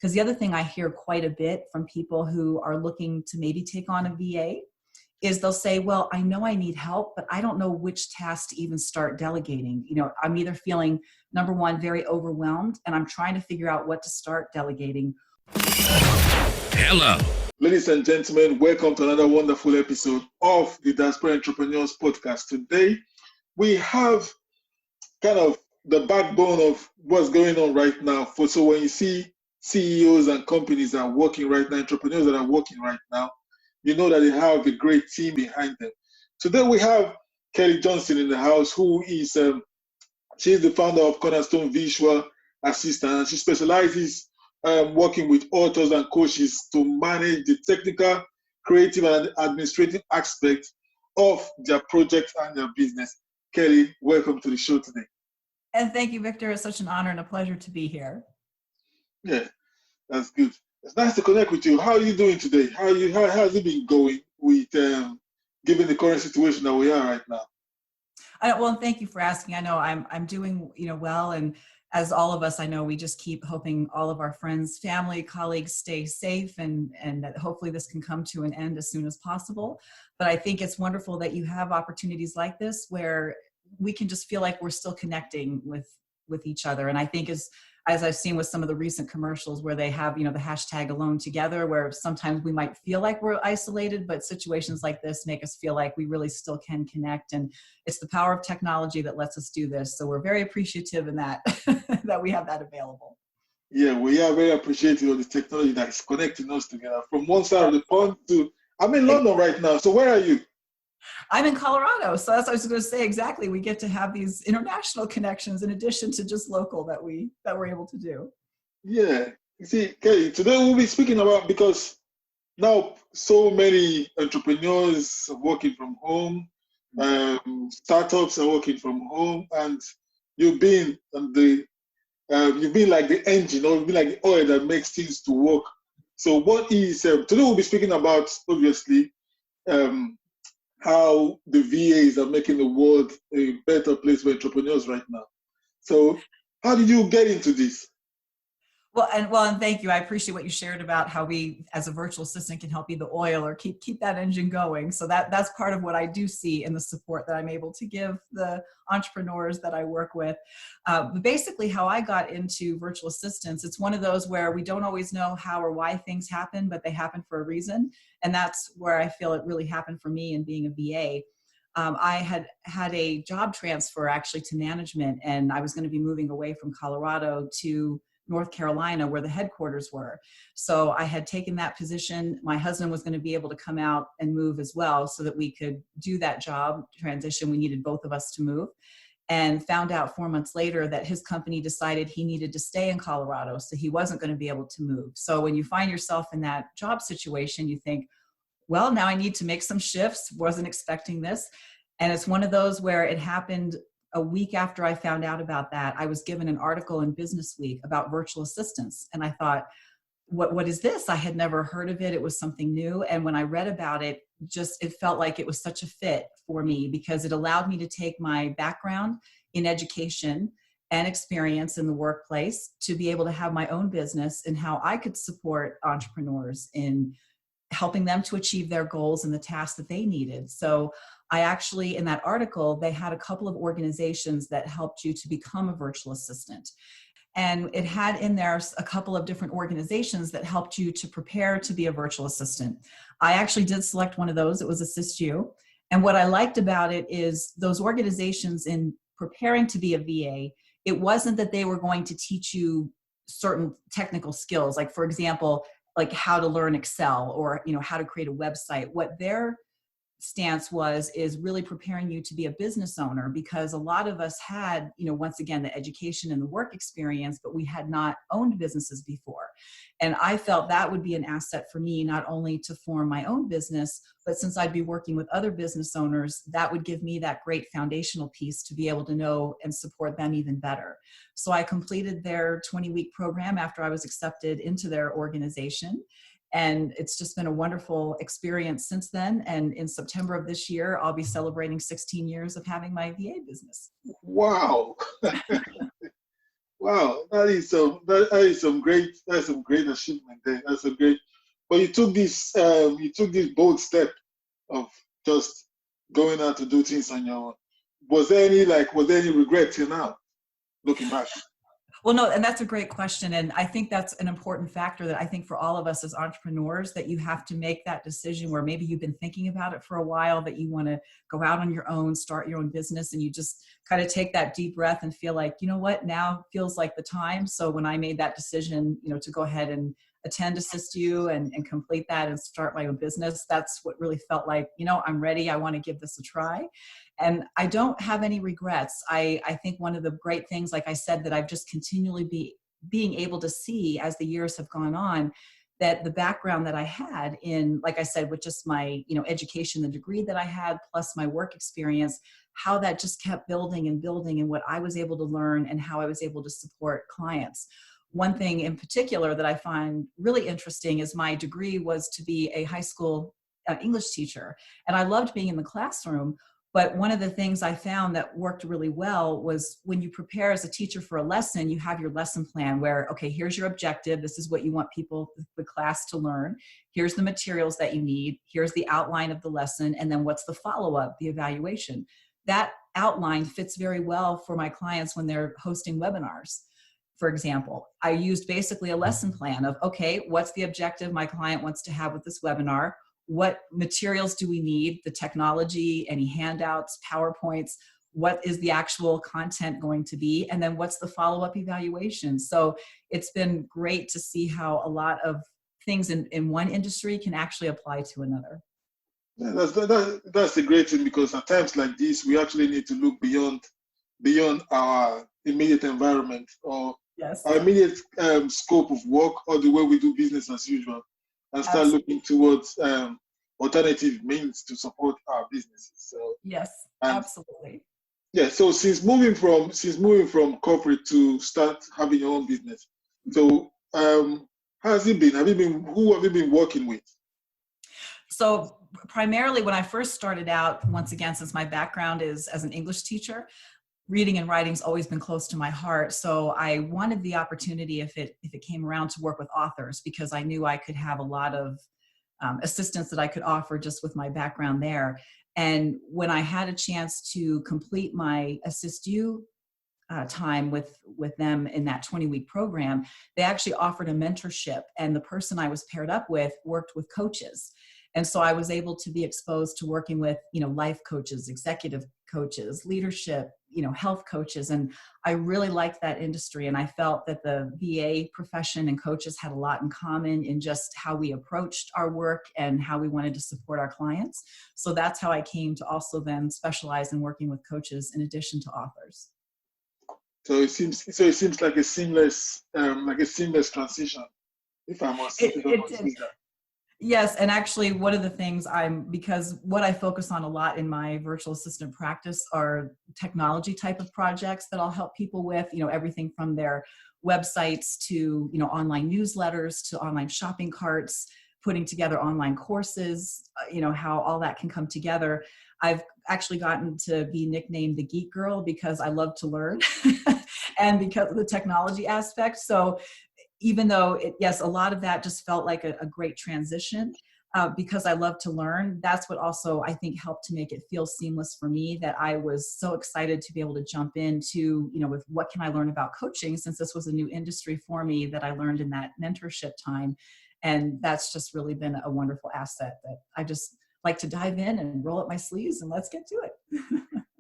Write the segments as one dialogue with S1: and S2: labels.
S1: Because the other thing I hear quite a bit from people who are looking to maybe take on a VA is they'll say, well, I know I need help, but I don't know which task to even start delegating. I'm either feeling, number one, very overwhelmed, and I'm trying to figure out what to start delegating.
S2: Hello. Ladies and gentlemen, welcome to another wonderful episode of the Diaspora Entrepreneurs Podcast. Today, we have kind of the backbone of what's going on right now. So when you see CEOs and companies that are working right now, entrepreneurs that are working right now, you know that they have a great team behind them. Today we have Kelly Johnson in the house, who is she's the founder of Cornerstone Visual Assistant, and she specializes working with authors and coaches to manage the technical, creative, and administrative aspects of their projects and their business. Kelly, welcome to the show today.
S1: And thank you, Victor. It's such an honor and a pleasure to be here.
S2: Yeah, that's good. It's nice to connect with you. How are you doing today? How has it been going with given the current situation that we are right now?
S1: Well, thank you for asking. I know I'm doing well, and as all of us, I know we just keep hoping all of our friends, family, colleagues stay safe, and that hopefully this can come to an end as soon as possible. But I think it's wonderful that you have opportunities like this where we can just feel like we're still connecting with each other. And I think as I've seen with some of the recent commercials where they have, the hashtag alone together, where sometimes we might feel like we're isolated, but situations like this make us feel like we really still can connect. And it's the power of technology that lets us do this. So we're very appreciative in that, that we have that available.
S2: Yeah, we are very appreciative of the technology that is connecting us together from one side of the pond to, I'm in London right now. So where are you?
S1: I'm in Colorado. So that's what I was going to say. Exactly. We get to have these international connections in addition to just local that we're able to do.
S2: Yeah. You see, Kelly, today we'll be speaking about, because now so many entrepreneurs are working from home, startups are working from home, and you've been like the engine, or you've been like the oil that makes things to work. So what is, today we'll be speaking about, obviously, how the VAs are making the world a better place for entrepreneurs right now. So how did you get into this?
S1: Well, and thank you. I appreciate what you shared about how we, as a virtual assistant, can help you the oil or keep that engine going. So that's part of what I do see in the support that I'm able to give the entrepreneurs that I work with. But basically, how I got into virtual assistants, it's one of those where we don't always know how or why things happen, but they happen for a reason. And that's where I feel it really happened for me in being a VA. I had a job transfer actually to management, and I was going to be moving away from Colorado to North Carolina, where the headquarters were. So I had taken that position. My husband was going to be able to come out and move as well so that we could do that job transition. We needed both of us to move, and found out 4 months later that his company decided he needed to stay in Colorado, so he wasn't going to be able to move. So when you find yourself in that job situation, you think, well, now I need to make some shifts. Wasn't expecting this. And it's one of those where it happened a week after I found out about that. I was given an article in Business Week about virtual assistants. And I thought, what is this? I had never heard of it. It was something new. And when I read about it, it felt like it was such a fit for me, because it allowed me to take my background in education and experience in the workplace to be able to have my own business and how I could support entrepreneurs in helping them to achieve their goals and the tasks that they needed. So I actually, in that article, they had a couple of organizations that helped you to become a virtual assistant. And it had in there a couple of different organizations that helped you to prepare to be a virtual assistant. I actually did select one of those. It was AssistU. And what I liked about it is those organizations, in preparing to be a VA, it wasn't that they were going to teach you certain technical skills, like, for example, like how to learn Excel or, how to create a website. What their stance is really preparing you to be a business owner, because a lot of us had, once again, the education and the work experience, but we had not owned businesses before. And I felt that would be an asset for me, not only to form my own business, but since I'd be working with other business owners, that would give me that great foundational piece to be able to know and support them even better. So I completed their 20-week program after I was accepted into their organization. And it's just been a wonderful experience since then. And in September of this year, I'll be celebrating 16 years of having my VA business.
S2: Wow. Wow, that is some great achievement there. That's a great. But you took this bold step of just going out to do things on your own. Was there any regret till now, looking back?
S1: Well, no, and that's a great question. And I think that's an important factor that I think for all of us as entrepreneurs, that you have to make that decision where maybe you've been thinking about it for a while, that you want to go out on your own, start your own business, and you just kind of take that deep breath and feel like, you know what, now feels like the time. So when I made that decision, to go ahead and attend Assist You and complete that and start my own business, that's what really felt like, I'm ready. I want to give this a try. And I don't have any regrets. I think one of the great things, like I said, that I've just continually being able to see as the years have gone on, that the background that I had in, like I said, with just my, education, the degree that I had, plus my work experience, how that just kept building and building, and what I was able to learn and how I was able to support clients. One thing in particular that I find really interesting is my degree was to be a high school English teacher. And I loved being in the classroom. But one of the things I found that worked really well was when you prepare as a teacher for a lesson, you have your lesson plan where, okay, here's your objective. This is what you want people, the class, to learn. Here's the materials that you need. Here's the outline of the lesson. And then what's the follow-up, the evaluation. That outline fits very well for my clients when they're hosting webinars. For example, I used basically a lesson plan of, okay, what's the objective my client wants to have with this webinar? What materials do we need? The technology, any handouts, PowerPoints, what is the actual content going to be? And then what's the follow-up evaluation? So it's been great to see how a lot of things in one industry can actually apply to another.
S2: Yeah, that's a great thing, because at times like this, we actually need to look beyond our immediate environment or
S1: yes.
S2: our immediate scope of work, or the way we do business as usual, and start
S1: Absolutely.
S2: looking towards alternative means to support our businesses. So
S1: yes, absolutely.
S2: Yeah. So since moving from corporate to start having your own business, so how has it been? Who have you been working with?
S1: So primarily when I first started out, once again, since my background is as an English teacher, reading and writing's always been close to my heart. So I wanted the opportunity, if it came around, to work with authors, because I knew I could have a lot of assistance that I could offer just with my background there. And when I had a chance to complete my Assist You time with them in that 20-week program, they actually offered a mentorship, and the person I was paired up with worked with coaches. And so I was able to be exposed to working with, life coaches, executive coaches, leadership, health coaches. And I really liked that industry. And I felt that the VA profession and coaches had a lot in common in just how we approached our work and how we wanted to support our clients. So that's how I came to also then specialize in working with coaches in addition to authors.
S2: So it seems like a seamless transition, if I must say that.
S1: Yes, and actually one of the things because what I focus on a lot in my virtual assistant practice are technology type of projects that I'll help people with, everything from their websites to, online newsletters to online shopping carts, putting together online courses, how all that can come together. I've actually gotten to be nicknamed the Geek Girl because I love to learn and because of the technology aspect. So even though a lot of that just felt like a great transition because I love to learn, that's what also I think helped to make it feel seamless for me, that I was so excited to be able to jump into, with what can I learn about coaching, since this was a new industry for me that I learned in that mentorship time. And that's just really been a wonderful asset that I just like to dive in and roll up my sleeves and let's get to it.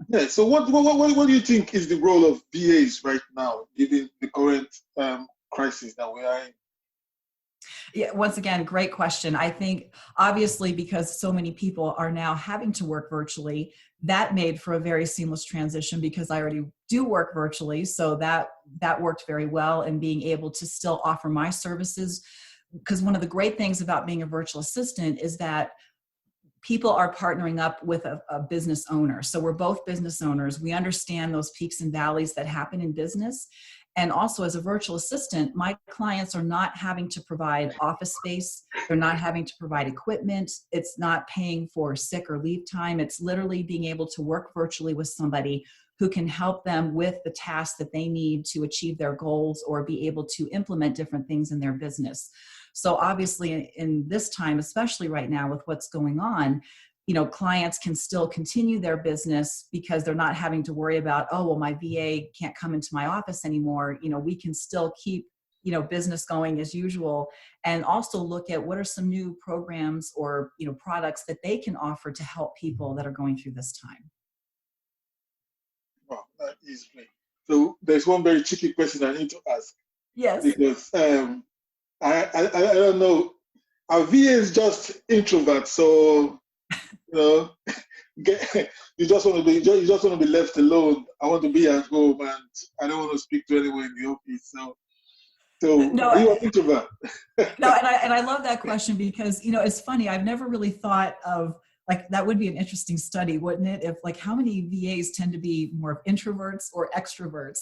S2: Yeah. So what do you think is the role of VAs right now, given the current crisis that we are in?
S1: Yeah, once again, great question. I think obviously because so many people are now having to work virtually, that made for a very seamless transition because I already do work virtually. So that worked very well, and being able to still offer my services. Because one of the great things about being a virtual assistant is that people are partnering up with a business owner. So we're both business owners. We understand those peaks and valleys that happen in business. And also as a virtual assistant, my clients are not having to provide office space. They're not having to provide equipment. It's not paying for sick or leave time. It's literally being able to work virtually with somebody who can help them with the tasks that they need to achieve their goals or be able to implement different things in their business. So obviously in this time, especially right now with what's going on, clients can still continue their business because they're not having to worry about, oh, well, my VA can't come into my office anymore. We can still keep, business going as usual, and also look at what are some new programs or, products that they can offer to help people that are going through this time.
S2: Wow, that is great. So there's one very tricky question I need to ask.
S1: Yes.
S2: Because I don't know, our VA is just introverts, so you just want to be left alone. I want to be at home, and I don't want to speak to anyone in the office. So
S1: no,
S2: are you an introvert?
S1: No, and I love that question because it's funny. I've never really thought of that would be an interesting study, wouldn't it? If how many VAs tend to be more introverts or extroverts?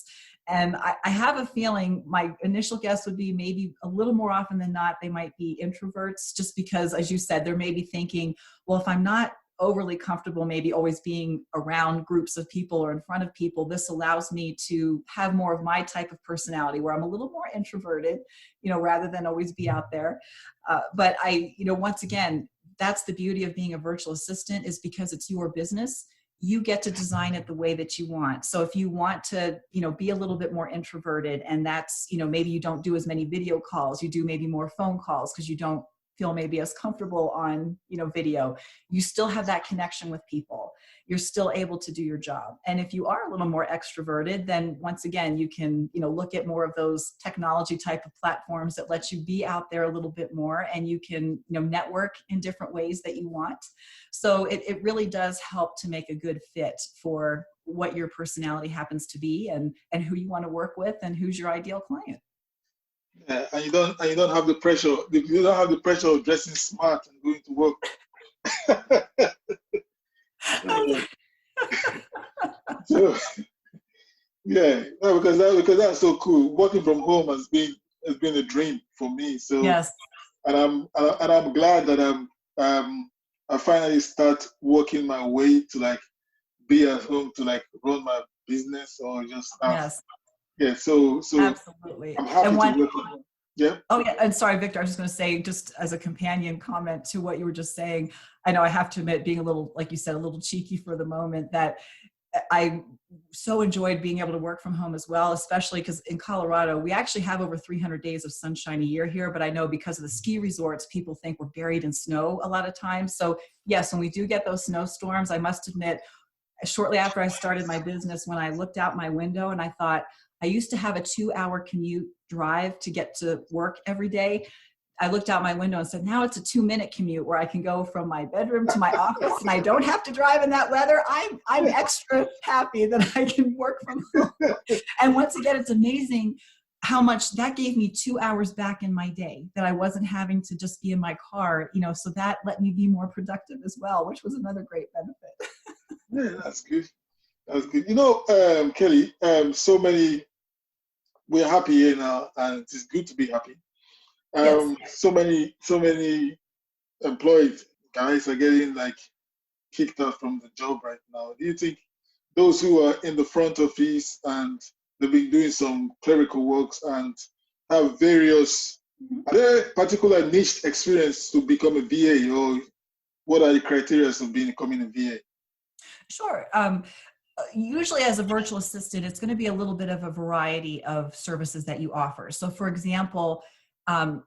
S1: And I have a feeling my initial guess would be maybe a little more often than not, they might be introverts, just because, as you said, they're maybe thinking, well, if I'm not overly comfortable maybe always being around groups of people or in front of people, this allows me to have more of my type of personality where I'm a little more introverted, rather than always be out there. But once again, that's the beauty of being a virtual assistant, is because it's your business. You get to design it the way that you want. So if you want to, be a little bit more introverted, and that's, maybe you don't do as many video calls, you do maybe more phone calls because you don't feel maybe as comfortable on, video, you still have that connection with people. You're still able to do your job. And if you are a little more extroverted, then once again, you can, look at more of those technology type of platforms that let you be out there a little bit more, and you can, network in different ways that you want. So it really does help to make a good fit for what your personality happens to be, and who you want to work with, and who's your ideal client.
S2: Yeah, and you don't have the pressure. You don't have the pressure of dressing smart and going to work. So, yeah, no, because that's so cool. Working from home has been a dream for me. So
S1: yes,
S2: and I'm glad that I finally start working my way to be at home to run my business or just
S1: yes.
S2: Yeah, so
S1: Absolutely.
S2: I'm happy to work on it. Yeah.
S1: Oh yeah, and sorry, Victor, I was just going to say, just as a companion comment to what you were just saying, I know I have to admit, being a little, like you said, a little cheeky for the moment, that I so enjoyed being able to work from home as well, especially because in Colorado, we actually have over 300 days of sunshine a year here, but I know because of the ski resorts, people think we're buried in snow a lot of times. So yes, when we do get those snowstorms, I must admit, shortly after I started my business, when I looked out my window and I thought, I used to have a 2-hour commute drive to get to work every day. I looked out my window and said, now it's a 2-minute commute where I can go from my bedroom to my office, and I don't have to drive in that weather. I'm extra happy that I can work from home. And once again, it's amazing how much that gave me 2 hours back in my day, that I wasn't having to just be in my car, so that let me be more productive as well, which was another great benefit.
S2: Yeah, that's good. That's good. Kelly, we're happy here now, and it is good to be happy.
S1: Yes.
S2: So many employed guys are getting kicked out from the job right now. Do you think those who are in the front office and they've been doing some clerical works and have various, are there particular niche experience to become a VA, or what are the criteria of becoming a VA?
S1: Sure. Usually as a virtual assistant, it's going to be a little bit of a variety of services that you offer. So for example,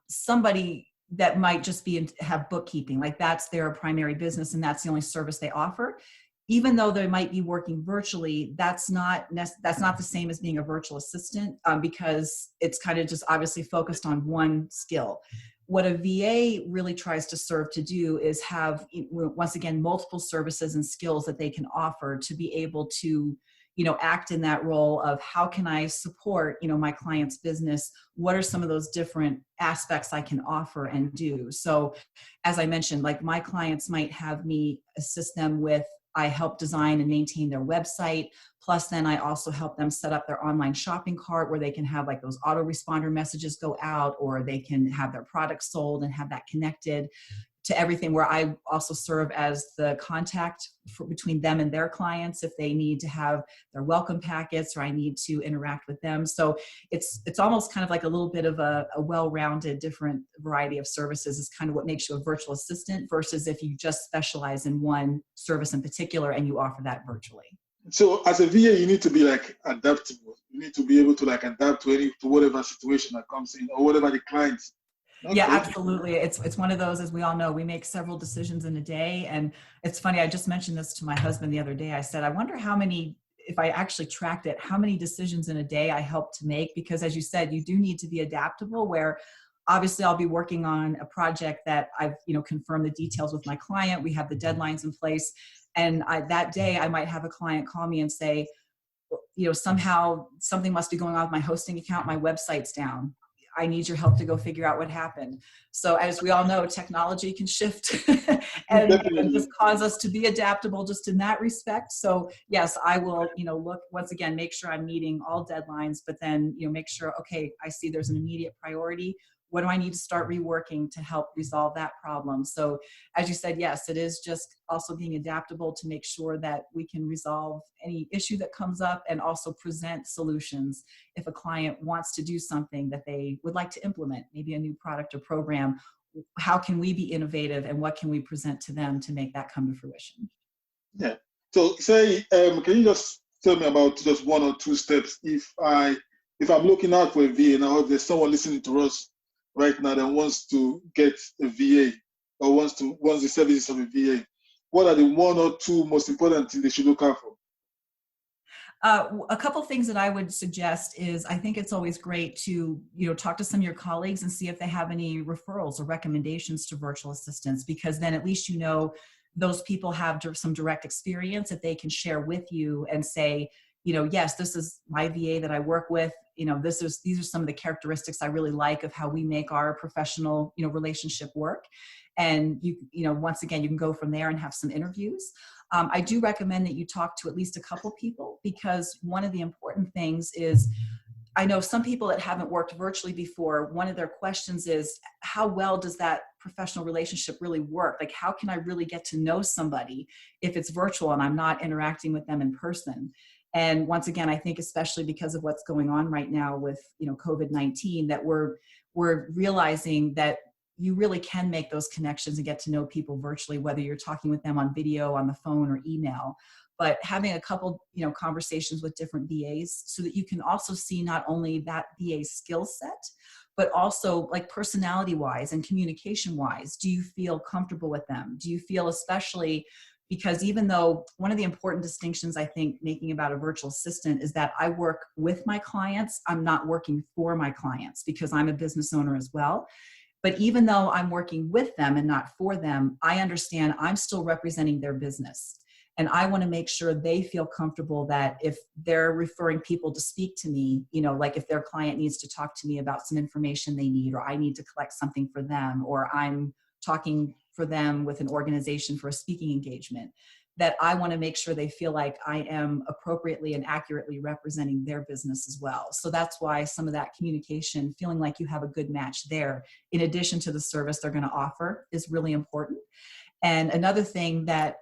S1: somebody that might just have bookkeeping, that's their primary business and that's the only service they offer. Even though they might be working virtually, that's not the same as being a virtual assistant, because it's kind of just obviously focused on one skill. What a VA really tries to serve to do is have, once again, multiple services and skills that they can offer to be able to, act in that role of how can I support, my client's business? What are some of those different aspects I can offer and do? So as I mentioned, my clients might have me assist them with, I help design and maintain their website. Plus then I also help them set up their online shopping cart where they can have those autoresponder messages go out, or they can have their products sold and have that connected. to everything where I also serve as the contact between them and their clients if they need to have their welcome packets or I need to interact with them. So it's almost kind of like a little bit of a well-rounded different variety of services is kind of what makes you a virtual assistant versus if you just specialize in one service in particular and you offer that virtually.
S2: So as a VA, you need to be like adaptable. You need to be able to like adapt to whatever situation that comes in or whatever the client.
S1: Okay. Yeah, absolutely. It's one of those, as we all know, we make several decisions in a day. And it's funny, I just mentioned this to my husband the other day. I said, I wonder how many, if I actually tracked it, how many decisions in a day I help to make, because as you said, you do need to be adaptable where obviously I'll be working on a project that I've, confirmed the details with my client. We have the deadlines in place. And that day I might have a client call me and say, somehow something must be going on with my hosting account. My website's down. I need your help to go figure out what happened. So as we all know, technology can shift and just cause us to be adaptable just in that respect. So yes, I will, look once again, make sure I'm meeting all deadlines, but then, make sure, okay, I see there's an immediate priority. What do I need to start reworking to help resolve that problem? So as you said, yes, it is just also being adaptable to make sure that we can resolve any issue that comes up and also present solutions. If a client wants to do something that they would like to implement, maybe a new product or program, how can we be innovative and what can we present to them to make that come to fruition?
S2: Yeah. So say, can you just tell me about just one or two steps if I'm looking out for a VA now, if there's someone listening to us right now that wants to get a VA or wants the services of a VA, what are the one or two most important things they should look out for?
S1: A couple things that I would suggest is I think it's always great to, talk to some of your colleagues and see if they have any referrals or recommendations to virtual assistants, because then at least those people have some direct experience that they can share with you and say, yes, this is my VA that I work with. These are some of the characteristics I really like of how we make our professional, relationship work. And once again, you can go from there and have some interviews. I do recommend that you talk to at least a couple people, because one of the important things is, I know some people that haven't worked virtually before, one of their questions is, how well does that professional relationship really work? Like, how can I really get to know somebody if it's virtual and I'm not interacting with them in person? And once again, I think especially because of what's going on right now with, COVID-19, that we're realizing that you really can make those connections and get to know people virtually, whether you're talking with them on video, on the phone, or email. But having a couple, conversations with different VAs so that you can also see not only that VA skill set, but also like personality wise and communication wise, do you feel comfortable with them? Do you feel, especially because even though one of the important distinctions I think making about a virtual assistant is that I work with my clients, I'm not working for my clients because I'm a business owner as well. But even though I'm working with them and not for them, I understand I'm still representing their business. And I want to make sure they feel comfortable that if they're referring people to speak to me, like if their client needs to talk to me about some information they need, or I need to collect something for them, or I'm talking for them with an organization for a speaking engagement, that I want to make sure they feel like I am appropriately and accurately representing their business as well. So that's why some of that communication, feeling like you have a good match there, in addition to the service they're going to offer, is really important. And another thing that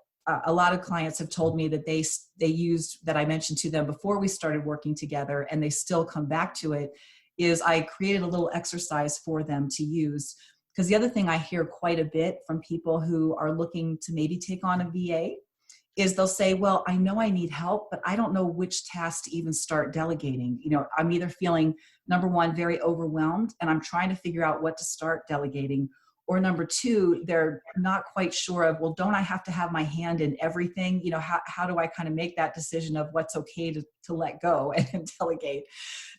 S1: a lot of clients have told me that they used, that I mentioned to them before we started working together, and they still come back to it, is I created a little exercise for them to use. Because the other thing I hear quite a bit from people who are looking to maybe take on a VA is they'll say, well, I know I need help, but I don't know which task to even start delegating. I'm either feeling, number one, very overwhelmed, and I'm trying to figure out what to start delegating. Or number two, they're not quite sure of, well, don't I have to have my hand in everything? How do I kind of make that decision of what's okay to let go and delegate?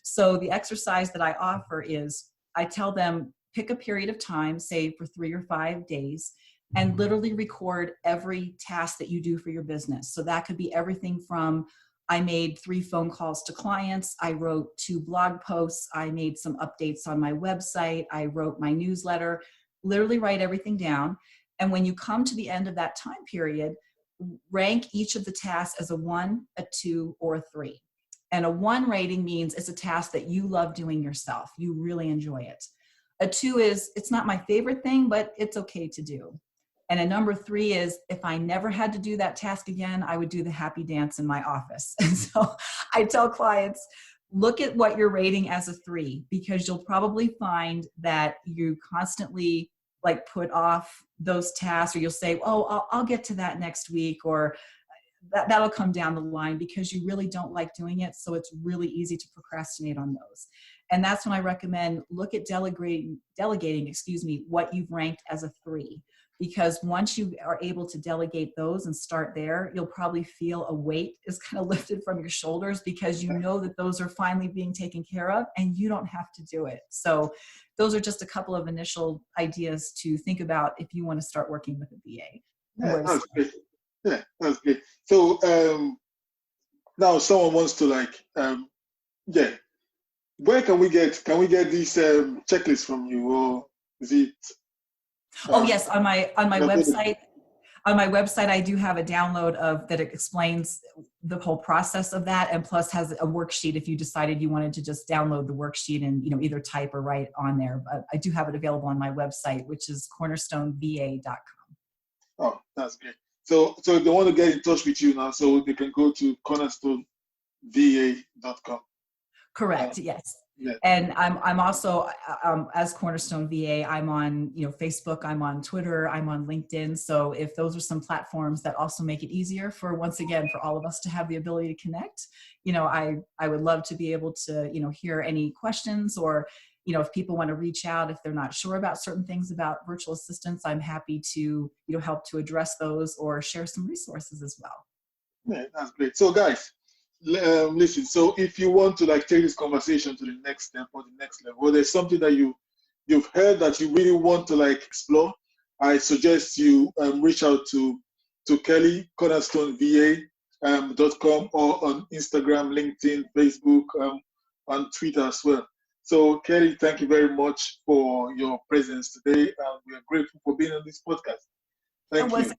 S1: So the exercise that I offer is I tell them, pick a period of time, say for 3 or 5 days, and literally record every task that you do for your business. So that could be everything from, I made 3 phone calls to clients, I wrote 2 blog posts, I made some updates on my website, I wrote my newsletter. Literally write everything down. And when you come to the end of that time period, rank each of the tasks as a 1, a 2, or a 3. And a 1 rating means it's a task that you love doing yourself. You really enjoy it. A 2 is, it's not my favorite thing, but it's okay to do. And a number 3 is, if I never had to do that task again, I would do the happy dance in my office. And so I tell clients, look at what you're rating as a 3, because you'll probably find that you constantly like put off those tasks, or you'll say, oh, I'll get to that next week, or that'll come down the line, because you really don't like doing it. So it's really easy to procrastinate on those. And that's when I recommend look at delegating, what you've ranked as a 3. Because once you are able to delegate those and start there, you'll probably feel a weight is kind of lifted from your shoulders, because you know that those are finally being taken care of and you don't have to do it. So those are just a couple of initial ideas to think about if you want to start working with a VA.
S2: Yeah, that's great. Yeah, that's great. So now someone wants to where can we get these checklists from you, or is it?
S1: Oh yes, on my website. On my website, I do have a download that explains the whole process of that, and plus has a worksheet if you decided you wanted to just download the worksheet and either type or write on there. But I do have it available on my website, which is cornerstoneva.com.
S2: Oh, that's great. So if they want to get in touch with you now, so they can go to cornerstoneva.com.
S1: Correct. Yes.
S2: Yeah.
S1: And I'm also as Cornerstone VA, I'm on Facebook, I'm on Twitter, I'm on LinkedIn. So if those are some platforms that also make it easier for all of us to have the ability to connect, I would love to be able to hear any questions, or if people want to reach out if they're not sure about certain things about virtual assistants, I'm happy to help to address those or share some resources as well.
S2: Yeah, that's great. So guys, listen, so if you want to take this conversation to the next step or the next level, or there's something that you've heard that you really want to explore, I suggest you reach out to Kelly, cornerstoneva.com, or on Instagram, LinkedIn, Facebook, on Twitter as well. So Kelly, thank you very much for your presence today, and we are grateful for being on this podcast. Thank you.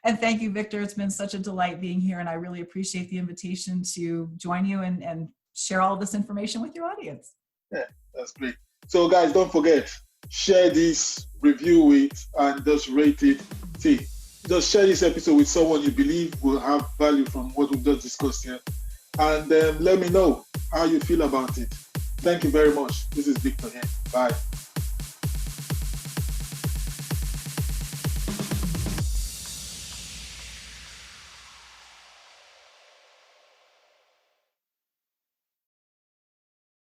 S1: And thank you, Victor. It's been such a delight being here, and I really appreciate the invitation to join you and share all of this information with your audience.
S2: Yeah, that's great. So guys, don't forget, share this, review it, and just rate it. Just share this episode with someone you believe will have value from what we've just discussed here. And let me know how you feel about it. Thank you very much. This is Victor here. Bye.